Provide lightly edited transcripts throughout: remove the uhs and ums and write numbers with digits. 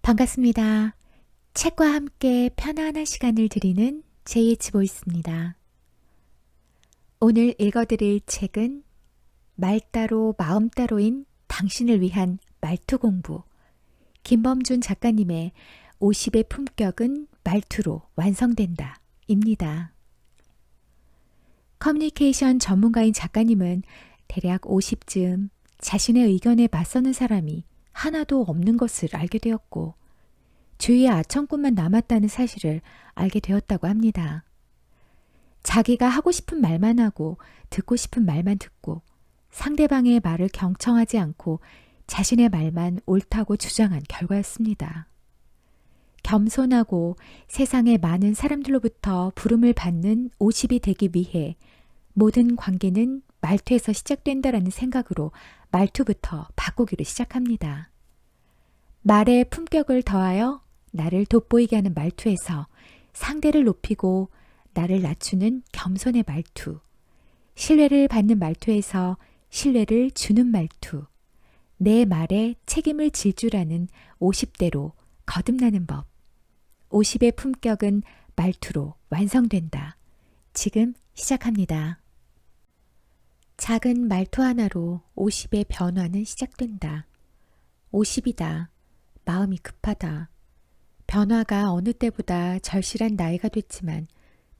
반갑습니다. 책과 함께 편안한 시간을 드리는 JH 보이스입니다. 오늘 읽어드릴 책은 말 따로 마음 따로인 당신을 위한 말투 공부, 김범준 작가님의 50의 품격은 말투로 완성된다 입니다. 커뮤니케이션 전문가인 작가님은 대략 50쯤 자신의 의견에 맞서는 사람이 하나도 없는 것을 알게 되었고 주위에 아청꾼만 남았다는 사실을 알게 되었다고 합니다. 자기가 하고 싶은 말만 하고 듣고 싶은 말만 듣고 상대방의 말을 경청하지 않고 자신의 말만 옳다고 주장한 결과였습니다. 겸손하고 세상의 많은 사람들로부터 부름을 받는 50이 되기 위해 모든 관계는 말투에서 시작된다라는 생각으로 말투부터 바꾸기로 시작합니다. 말의 품격을 더하여 나를 돋보이게 하는 말투에서 상대를 높이고 나를 낮추는 겸손의 말투, 신뢰를 받는 말투에서 신뢰를 주는 말투, 내 말에 책임을 질 줄 아는 50대로 거듭나는 법. 50의 품격은 말투로 완성된다. 지금 시작합니다. 작은 말투 하나로 50의 변화는 시작된다. 50이다. 마음이 급하다. 변화가 어느 때보다 절실한 나이가 됐지만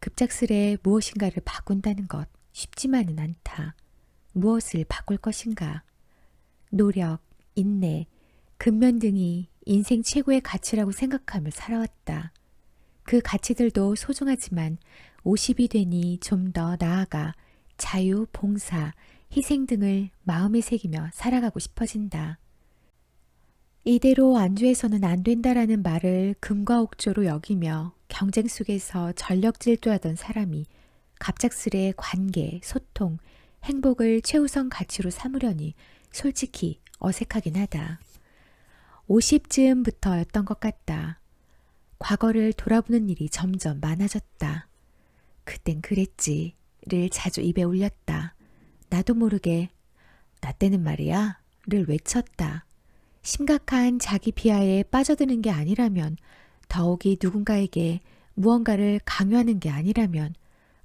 급작스레 무엇인가를 바꾼다는 것 쉽지만은 않다. 무엇을 바꿀 것인가? 노력, 인내, 근면 등이 인생 최고의 가치라고 생각하며 살아왔다. 그 가치들도 소중하지만 50이 되니 좀 더 나아가 자유, 봉사, 희생 등을 마음에 새기며 살아가고 싶어진다. 이대로 안주해서는 안 된다라는 말을 금과 옥조로 여기며 경쟁 속에서 전력 질주하던 사람이 갑작스레 관계, 소통, 행복을 최우선 가치로 삼으려니 솔직히 어색하긴 하다. 50즈음부터였던 것 같다. 과거를 돌아보는 일이 점점 많아졌다. 그땐 그랬지를 자주 입에 올렸다. 나도 모르게 나 때는 말이야 를 외쳤다. 심각한 자기 비하에 빠져드는 게 아니라면, 더욱이 누군가에게 무언가를 강요하는 게 아니라면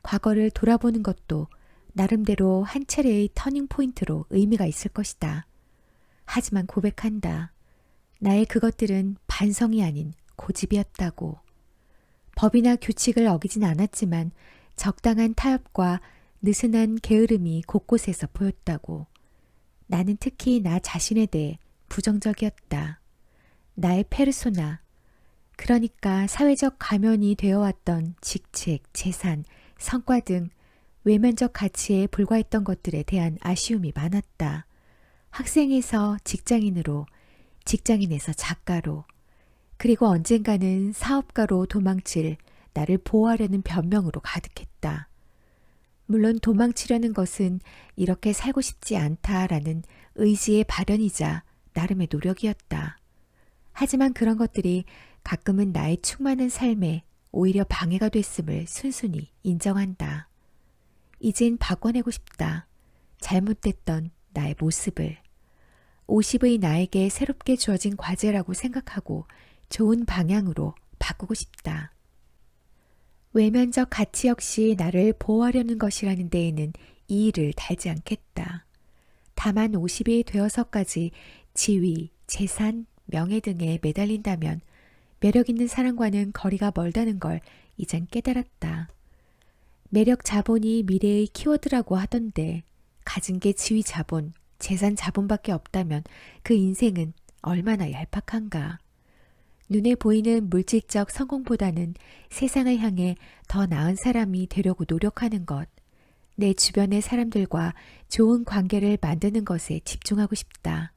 과거를 돌아보는 것도 나름대로 한 차례의 터닝 포인트로 의미가 있을 것이다. 하지만 고백한다. 나의 그것들은 반성이 아닌 고집이었다고. 법이나 규칙을 어기진 않았지만 적당한 타협과 느슨한 게으름이 곳곳에서 보였다고. 나는 특히 나 자신에 대해 부정적이었다. 나의 페르소나, 그러니까 사회적 가면이 되어왔던 직책, 재산, 성과 등 외면적 가치에 불과했던 것들에 대한 아쉬움이 많았다. 학생에서 직장인으로, 직장인에서 작가로, 그리고 언젠가는 사업가로 도망칠 나를 보호하려는 변명으로 가득했다. 물론 도망치려는 것은 이렇게 살고 싶지 않다라는 의지의 발현이자 나름의 노력이었다. 하지만 그런 것들이 가끔은 나의 충만한 삶에 오히려 방해가 됐음을 순순히 인정한다. 이젠 바꿔내고 싶다. 잘못됐던 나의 모습을. 50의 나에게 새롭게 주어진 과제라고 생각하고 좋은 방향으로 바꾸고 싶다. 외면적 가치 역시 나를 보호하려는 것이라는 데에는 이의를 달지 않겠다. 다만 50이 되어서까지 지위, 재산, 명예 등에 매달린다면 매력 있는 사람과는 거리가 멀다는 걸 이젠 깨달았다. 매력 자본이 미래의 키워드라고 하던데 가진 게 지위 자본, 재산 자본밖에 없다면 그 인생은 얼마나 얄팍한가. 눈에 보이는 물질적 성공보다는 세상을 향해 더 나은 사람이 되려고 노력하는 것, 내 주변의 사람들과 좋은 관계를 만드는 것에 집중하고 싶다.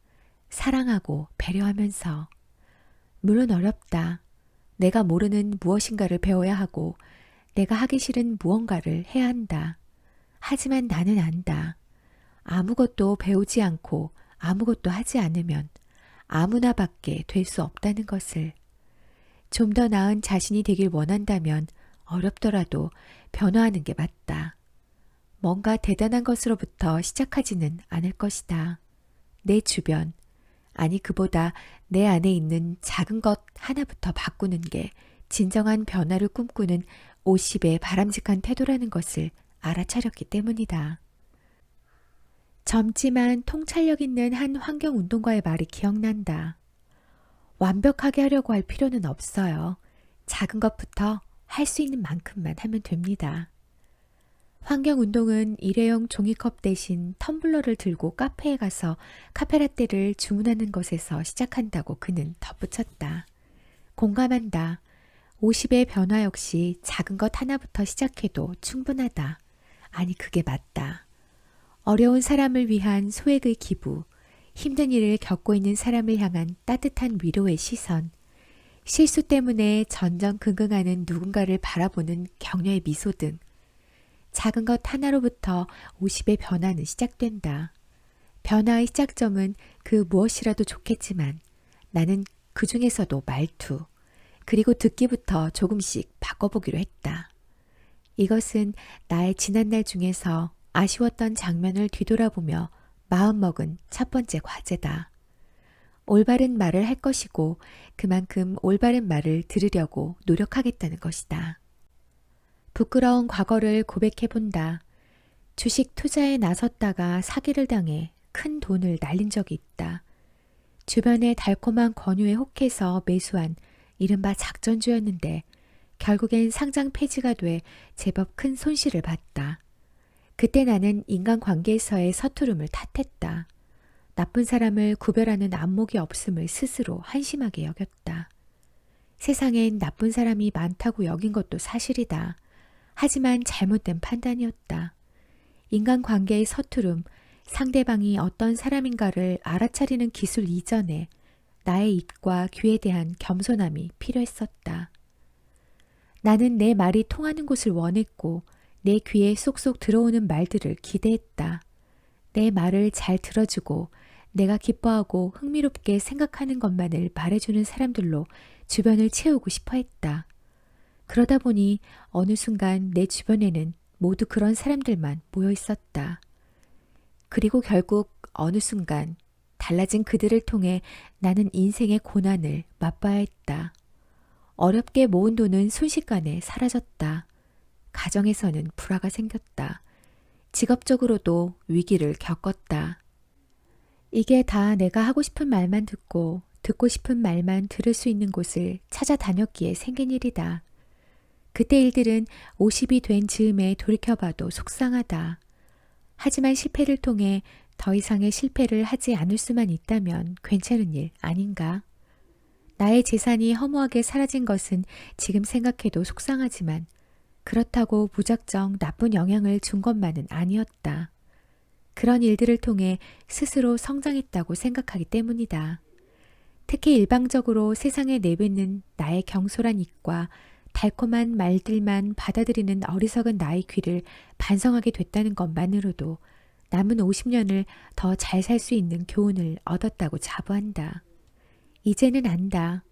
사랑하고 배려하면서. 물론 어렵다. 내가 모르는 무엇인가를 배워야 하고 내가 하기 싫은 무언가를 해야 한다. 하지만 나는 안다. 아무것도 배우지 않고 아무것도 하지 않으면 아무나 밖에 될 수 없다는 것을. 좀 더 나은 자신이 되길 원한다면 어렵더라도 변화하는 게 맞다. 뭔가 대단한 것으로부터 시작하지는 않을 것이다. 내 주변, 아니 그보다 내 안에 있는 작은 것 하나부터 바꾸는 게 진정한 변화를 꿈꾸는 50의 바람직한 태도라는 것을 알아차렸기 때문이다. 젊지만 통찰력 있는 한 환경운동가의 말이 기억난다. 완벽하게 하려고 할 필요는 없어요. 작은 것부터 할 수 있는 만큼만 하면 됩니다. 환경운동은 일회용 종이컵 대신 텀블러를 들고 카페에 가서 카페라떼를 주문하는 것에서 시작한다고 그는 덧붙였다. 공감한다. 50의 변화 역시 작은 것 하나부터 시작해도 충분하다. 아니 그게 맞다. 어려운 사람을 위한 소액의 기부, 힘든 일을 겪고 있는 사람을 향한 따뜻한 위로의 시선, 실수 때문에 전전긍긍하는 누군가를 바라보는 격려의 미소 등 작은 것 하나로부터 50의 변화는 시작된다. 변화의 시작점은 그 무엇이라도 좋겠지만 나는 그 중에서도 말투, 그리고 듣기부터 조금씩 바꿔보기로 했다. 이것은 나의 지난날 중에서 아쉬웠던 장면을 뒤돌아보며 마음먹은 첫 번째 과제다. 올바른 말을 할 것이고 그만큼 올바른 말을 들으려고 노력하겠다는 것이다. 부끄러운 과거를 고백해본다. 주식 투자에 나섰다가 사기를 당해 큰 돈을 날린 적이 있다. 주변의 달콤한 권유에 혹해서 매수한 이른바 작전주였는데 결국엔 상장 폐지가 돼 제법 큰 손실을 봤다. 그때 나는 인간관계에서의 서투름을 탓했다. 나쁜 사람을 구별하는 안목이 없음을 스스로 한심하게 여겼다. 세상엔 나쁜 사람이 많다고 여긴 것도 사실이다. 하지만 잘못된 판단이었다. 인간관계의 서투름, 상대방이 어떤 사람인가를 알아차리는 기술 이전에 나의 입과 귀에 대한 겸손함이 필요했었다. 나는 내 말이 통하는 곳을 원했고 내 귀에 쏙쏙 들어오는 말들을 기대했다. 내 말을 잘 들어주고 내가 기뻐하고 흥미롭게 생각하는 것만을 말해주는 사람들로 주변을 채우고 싶어 했다. 그러다 보니 어느 순간 내 주변에는 모두 그런 사람들만 모여 있었다. 그리고 결국 어느 순간 달라진 그들을 통해 나는 인생의 고난을 맛봐야 했다. 어렵게 모은 돈은 순식간에 사라졌다. 가정에서는 불화가 생겼다. 직업적으로도 위기를 겪었다. 이게 다 내가 하고 싶은 말만 듣고 싶은 말만 들을 수 있는 곳을 찾아다녔기에 생긴 일이다. 그때 일들은 50이 된 즈음에 돌이켜봐도 속상하다. 하지만 실패를 통해 더 이상의 실패를 하지 않을 수만 있다면 괜찮은 일 아닌가? 나의 재산이 허무하게 사라진 것은 지금 생각해도 속상하지만 그렇다고 무작정 나쁜 영향을 준 것만은 아니었다. 그런 일들을 통해 스스로 성장했다고 생각하기 때문이다. 특히 일방적으로 세상에 내뱉는 나의 경솔한 입과 달콤한 말들만 받아들이는 어리석은 나의 귀를 반성하게 됐다는 것만으로도 남은 50년을 더 잘 살 수 있는 교훈을 얻었다고 자부한다. 이제는 안다.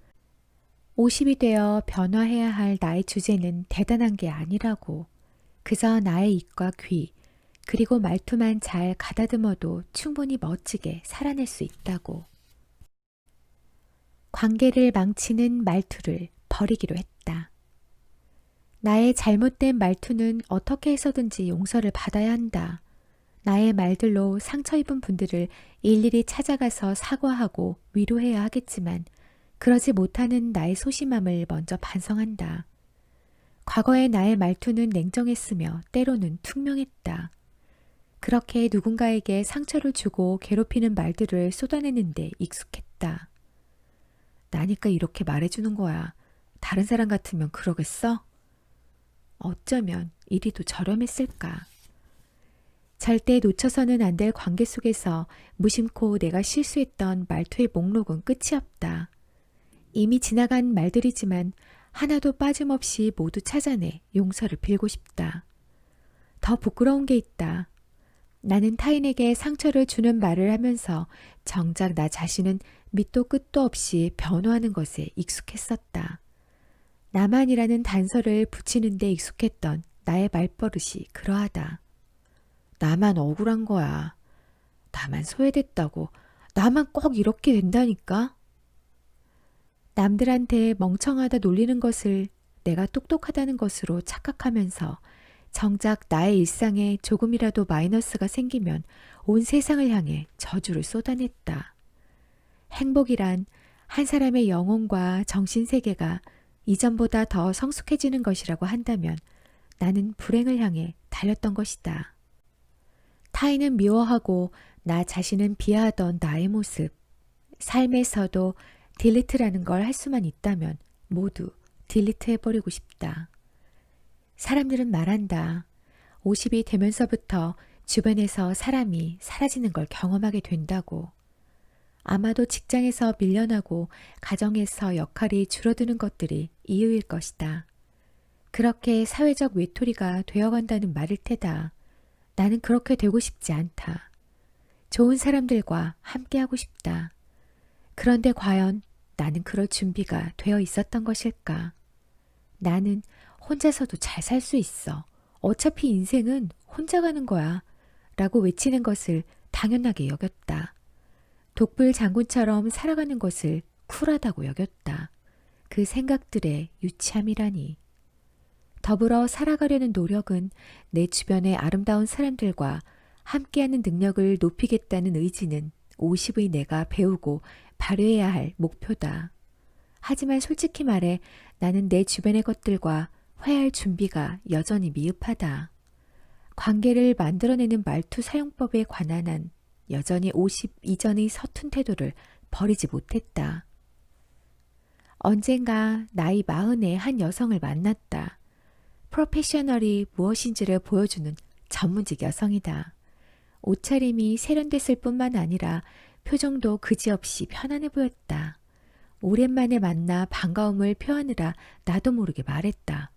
50이 되어 변화해야 할 나의 주제는 대단한 게 아니라고. 그저 나의 입과 귀, 그리고 말투만 잘 가다듬어도 충분히 멋지게 살아낼 수 있다고. 관계를 망치는 말투를 버리기로 했다. 나의 잘못된 말투는 어떻게 해서든지 용서를 받아야 한다. 나의 말들로 상처 입은 분들을 일일이 찾아가서 사과하고 위로해야 하겠지만 그러지 못하는 나의 소심함을 먼저 반성한다. 과거의 나의 말투는 냉정했으며 때로는 퉁명했다. 그렇게 누군가에게 상처를 주고 괴롭히는 말들을 쏟아내는데 익숙했다. 나니까 이렇게 말해주는 거야. 다른 사람 같으면 그러겠어? 어쩌면 이리도 저렴했을까? 절대 놓쳐서는 안 될 관계 속에서 무심코 내가 실수했던 말투의 목록은 끝이 없다. 이미 지나간 말들이지만 하나도 빠짐없이 모두 찾아내 용서를 빌고 싶다. 더 부끄러운 게 있다. 나는 타인에게 상처를 주는 말을 하면서 정작 나 자신은 밑도 끝도 없이 변호하는 것에 익숙했었다. 나만이라는 단서를 붙이는 데 익숙했던 나의 말버릇이 그러하다. 나만 억울한 거야. 나만 소외됐다고, 나만 꼭 이렇게 된다니까? 남들한테 멍청하다 놀리는 것을 내가 똑똑하다는 것으로 착각하면서 정작 나의 일상에 조금이라도 마이너스가 생기면 온 세상을 향해 저주를 쏟아냈다. 행복이란 한 사람의 영혼과 정신세계가 이전보다 더 성숙해지는 것이라고 한다면 나는 불행을 향해 달렸던 것이다. 타인은 미워하고 나 자신은 비하하던 나의 모습, 삶에서도 딜리트라는 걸 할 수만 있다면 모두 딜리트 해버리고 싶다. 사람들은 말한다. 50이 되면서부터 주변에서 사람이 사라지는 걸 경험하게 된다고. 아마도 직장에서 밀려나고 가정에서 역할이 줄어드는 것들이 이유일 것이다. 그렇게 사회적 외톨이가 되어간다는 말일 테다. 나는 그렇게 되고 싶지 않다. 좋은 사람들과 함께하고 싶다. 그런데 과연 나는 그럴 준비가 되어 있었던 것일까? 나는 혼자서도 잘 살 수 있어. 어차피 인생은 혼자 가는 거야. 라고 외치는 것을 당연하게 여겼다. 독불 장군처럼 살아가는 것을 쿨하다고 여겼다. 그 생각들의 유치함이라니. 더불어 살아가려는 노력은 내 주변의 아름다운 사람들과 함께하는 능력을 높이겠다는 의지는 50의 내가 배우고 발휘해야 할 목표다. 하지만 솔직히 말해 나는 내 주변의 것들과 화해할 준비가 여전히 미흡하다. 관계를 만들어내는 말투 사용법에 관한 한 여전히 50 이전의 서툰 태도를 버리지 못했다. 언젠가 나이 40의 한 여성을 만났다. 프로페셔널이 무엇인지를 보여주는 전문직 여성이다. 옷차림이 세련됐을 뿐만 아니라 표정도 그지없이 편안해 보였다. 오랜만에 만나 반가움을 표하느라 나도 모르게 말했다.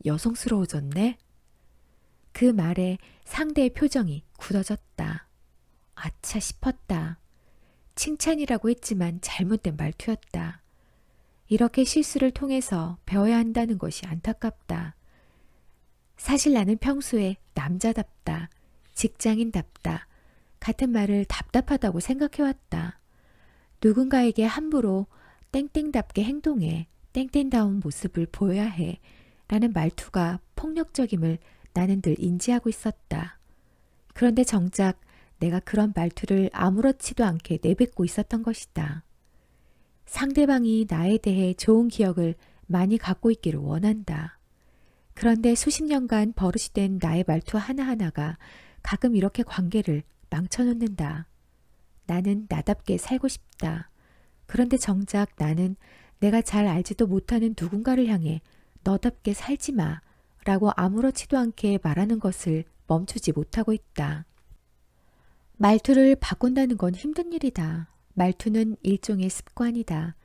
여성스러워졌네? 그 말에 상대의 표정이 굳어졌다. 아차 싶었다. 칭찬이라고 했지만 잘못된 말투였다. 이렇게 실수를 통해서 배워야 한다는 것이 안타깝다. 사실 나는 평소에 남자답다, 직장인답다, 같은 말을 답답하다고 생각해왔다. 누군가에게 함부로 땡땡답게 행동해, 땡땡다운 모습을 보여야 해 라는 말투가 폭력적임을 나는 늘 인지하고 있었다. 그런데 정작 내가 그런 말투를 아무렇지도 않게 내뱉고 있었던 것이다. 상대방이 나에 대해 좋은 기억을 많이 갖고 있기를 원한다. 그런데 수십 년간 버릇이 된 나의 말투 하나하나가 가끔 이렇게 관계를 망쳐놓는다. 나는 나답게 살고 싶다. 그런데 정작 나는 내가 잘 알지도 못하는 누군가를 향해 너답게 살지 마 라고 아무렇지도 않게 말하는 것을 멈추지 못하고 있다. 말투를 바꾼다는 건 힘든 일이다. 말투는 일종의 습관이다.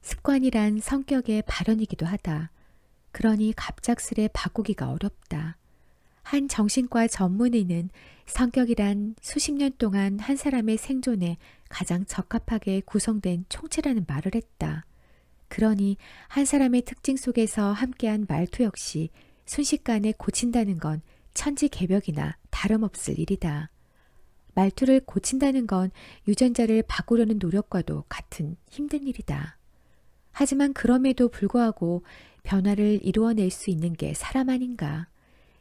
습관이란 성격의 발현이기도 하다. 그러니 갑작스레 바꾸기가 어렵다. 한 정신과 전문의는 성격이란 수십 년 동안 한 사람의 생존에 가장 적합하게 구성된 총체라는 말을 했다. 그러니 한 사람의 특징 속에서 함께한 말투 역시 순식간에 고친다는 건 천지개벽이나 다름없을 일이다. 말투를 고친다는 건 유전자를 바꾸려는 노력과도 같은 힘든 일이다. 하지만 그럼에도 불구하고 변화를 이루어낼 수 있는 게 사람 아닌가.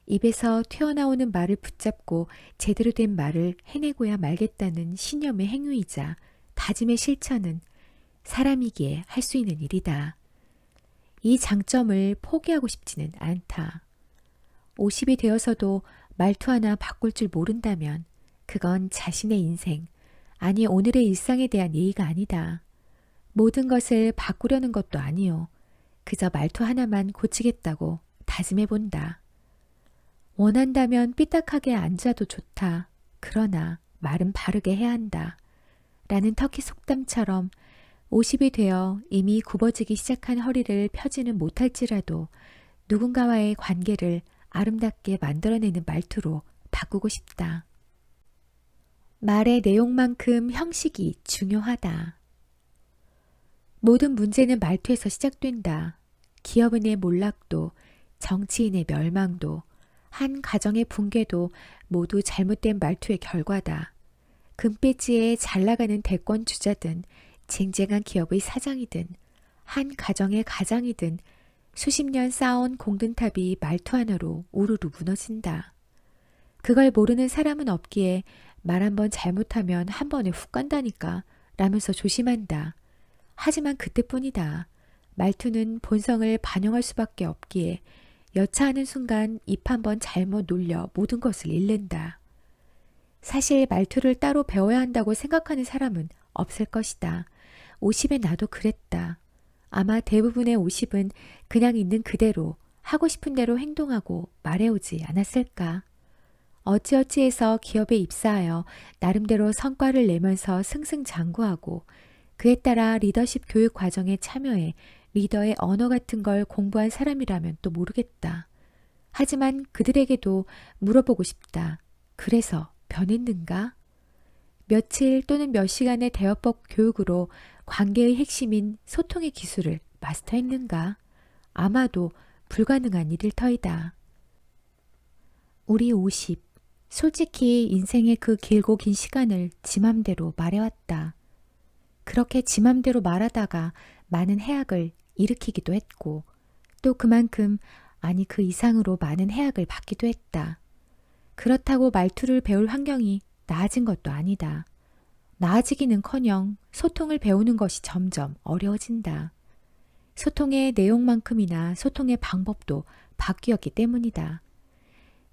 입에서 튀어나오는 말을 붙잡고 제대로 된 말을 해내고야 말겠다는 신념의 행위이자 다짐의 실천은 사람이기에 할 수 있는 일이다. 이 장점을 포기하고 싶지는 않다. 50이 되어서도 말투 하나 바꿀 줄 모른다면 그건 자신의 인생, 아니 오늘의 일상에 대한 예의가 아니다. 모든 것을 바꾸려는 것도 아니요. 그저 말투 하나만 고치겠다고 다짐해본다. 원한다면 삐딱하게 앉아도 좋다. 그러나 말은 바르게 해야 한다. 라는 터키 속담처럼 50이 되어 이미 굽어지기 시작한 허리를 펴지는 못할지라도 누군가와의 관계를 아름답게 만들어내는 말투로 바꾸고 싶다. 말의 내용만큼 형식이 중요하다. 모든 문제는 말투에서 시작된다. 기업인의 몰락도, 정치인의 멸망도, 한 가정의 붕괴도 모두 잘못된 말투의 결과다. 금배지에 잘 나가는 대권 주자든 쟁쟁한 기업의 사장이든 한 가정의 가장이든 수십 년 쌓아온 공든탑이 말투 하나로 우르르 무너진다. 그걸 모르는 사람은 없기에 말 한 번 잘못하면 한 번에 훅 간다니까 라면서 조심한다. 하지만 그때뿐이다. 말투는 본성을 반영할 수밖에 없기에 여차하는 순간 입 한 번 잘못 놀려 모든 것을 잃는다. 사실 말투를 따로 배워야 한다고 생각하는 사람은 없을 것이다. 50에 나도 그랬다. 아마 대부분의 50은 그냥 있는 그대로 하고 싶은 대로 행동하고 말해오지 않았을까. 어찌어찌해서 기업에 입사하여 나름대로 성과를 내면서 승승장구하고 그에 따라 리더십 교육 과정에 참여해 리더의 언어 같은 걸 공부한 사람이라면 또 모르겠다. 하지만 그들에게도 물어보고 싶다. 그래서 변했는가? 며칠 또는 몇 시간의 대화법 교육으로 관계의 핵심인 소통의 기술을 마스터했는가? 아마도 불가능한 일일 터이다. 우리 50. 솔직히 인생의 그 길고 긴 시간을 지 맘대로 말해왔다. 그렇게 지 맘대로 말하다가 많은 해악을 일으키기도 했고 또 그만큼 아니 그 이상으로 많은 해악을 받기도 했다. 그렇다고 말투를 배울 환경이 나아진 것도 아니다. 나아지기는커녕 소통을 배우는 것이 점점 어려워진다. 소통의 내용만큼이나 소통의 방법도 바뀌었기 때문이다.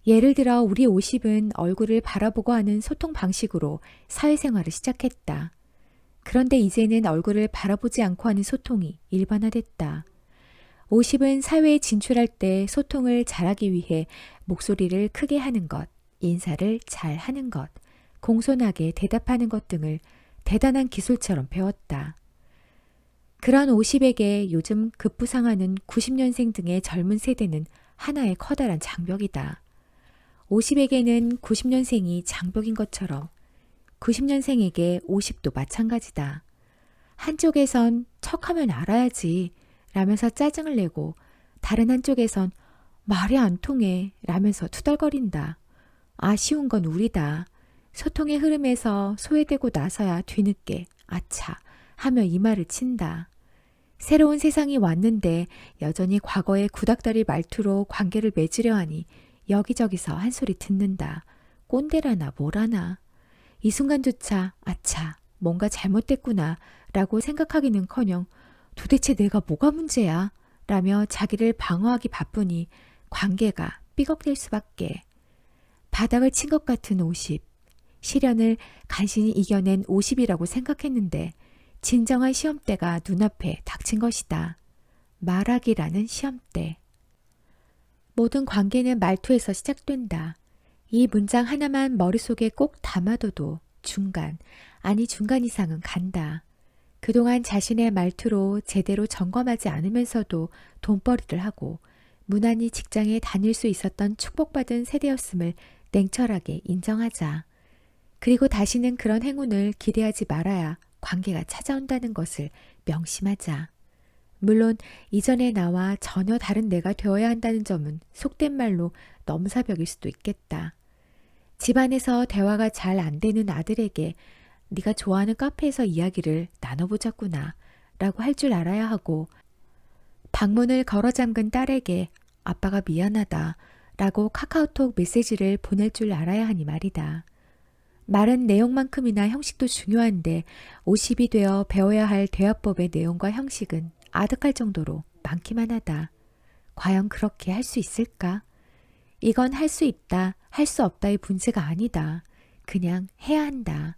예를 들어 우리 50은 얼굴을 바라보고 하는 소통 방식으로 사회생활을 시작했다. 그런데 이제는 얼굴을 바라보지 않고 하는 소통이 일반화됐다. 50은 사회에 진출할 때 소통을 잘하기 위해 목소리를 크게 하는 것, 인사를 잘 하는 것, 공손하게 대답하는 것 등을 대단한 기술처럼 배웠다. 그런 50에게 요즘 급부상하는 90년생 등의 젊은 세대는 하나의 커다란 장벽이다. 50에게는 90년생이 장벽인 것처럼 90년생에게 50도 마찬가지다. 한쪽에선 척하면 알아야지 라면서 짜증을 내고 다른 한쪽에선 말이 안 통해 라면서 투덜거린다. 아쉬운 건 우리다. 소통의 흐름에서 소외되고 나서야 뒤늦게 아차 하며 이마를 친다. 새로운 세상이 왔는데 여전히 과거의 구닥다리 말투로 관계를 맺으려 하니 여기저기서 한 소리 듣는다. 꼰대라나 뭐라나. 이 순간조차 아차 뭔가 잘못됐구나 라고 생각하기는커녕 도대체 내가 뭐가 문제야? 라며 자기를 방어하기 바쁘니 관계가 삐걱댈 수밖에. 바닥을 친 것 같은 50. 시련을 간신히 이겨낸 50이라고 생각했는데 진정한 시험대가 눈앞에 닥친 것이다. 말하기라는 시험대. 모든 관계는 말투에서 시작된다. 이 문장 하나만 머릿속에 꼭 담아둬도 중간, 아니 중간 이상은 간다. 그동안 자신의 말투로 제대로 점검하지 않으면서도 돈벌이를 하고 무난히 직장에 다닐 수 있었던 축복받은 세대였음을 냉철하게 인정하자. 그리고 다시는 그런 행운을 기대하지 말아야 관계가 찾아온다는 것을 명심하자. 물론 이전의 나와 전혀 다른 내가 되어야 한다는 점은 속된 말로 넘사벽일 수도 있겠다. 집안에서 대화가 잘 안 되는 아들에게 네가 좋아하는 카페에서 이야기를 나눠보자꾸나 라고 할 줄 알아야 하고 방문을 걸어 잠근 딸에게 아빠가 미안하다 라고 카카오톡 메시지를 보낼 줄 알아야 하니 말이다. 말은 내용만큼이나 형식도 중요한데 50이 되어 배워야 할 대화법의 내용과 형식은 아득할 정도로 많기만 하다. 과연 그렇게 할 수 있을까? 이건 할 수 있다, 할 수 없다의 문제가 아니다. 그냥 해야 한다.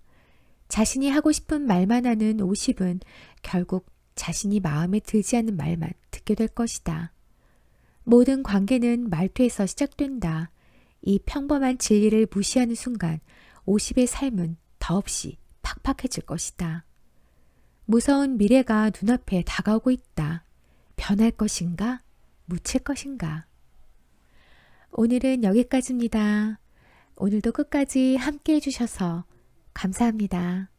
자신이 하고 싶은 말만 하는 50은 결국 자신이 마음에 들지 않는 말만 듣게 될 것이다. 모든 관계는 말투에서 시작된다. 이 평범한 진리를 무시하는 순간 50의 삶은 더없이 팍팍해질 것이다. 무서운 미래가 눈앞에 다가오고 있다. 변할 것인가? 묻힐 것인가? 오늘은 여기까지입니다. 오늘도 끝까지 함께 해주셔서 감사합니다.